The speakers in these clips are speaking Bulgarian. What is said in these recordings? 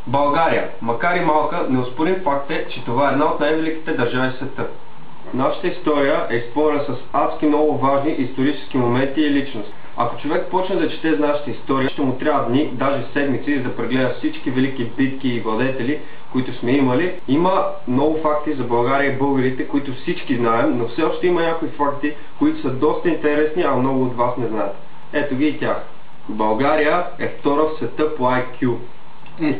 България, макар и малка, неоспорим факт е, че това е една от най-великите държави в света. Нашата история е изпълнена с адски много важни исторически моменти и личности. Ако човек почне да чете за нашата история, ще му трябва дни, даже седмици, за да прегледа всички велики битки и владетели, които сме имали. Има много факти за България и българите, които всички знаем, но все още има някои факти, които са доста интересни, а много от вас не знаят. Ето ги и тях. България е втора в света по IQ.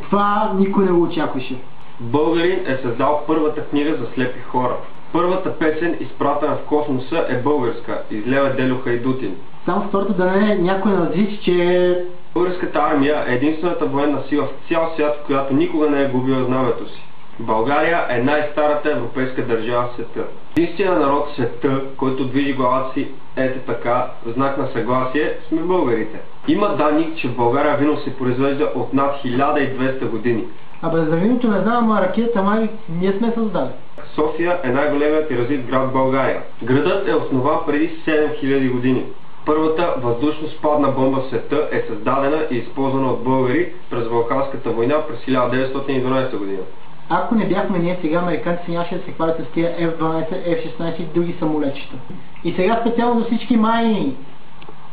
Това никой не го очакваше. Българин е създал първата книга за слепи хора. Първата песен, изпратена в космоса, е българска, излева Дельо Хайдутин. Само второто да не е някой надвиж, че Българската армия е единствената военна сила в цял свят, която никога не е губила знамето си. България е най-старата европейска държава в света. Единственият народ в света, който движи главата си ето така, в знак на съгласие, сме българите. Има данни, че в България вино се произвежда от над 1200 години. Абе за виното не знам, а ракета май ние сме създали. София е най-големият и развит град в България. Градът е основан преди 7000 години. Първата въздушно-спадна бомба в света е създадена и използвана от българи през Балканската война през 1912 година. Ако не бяхме ние, сега американците нямаше да се хвалят с тия F-12, F-16 и други самолетчета. И сега специално за всички майни.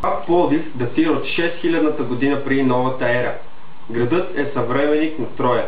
Град Пловдив датира от 6000-та година преди новата ера. Градът е съвременник на Троя.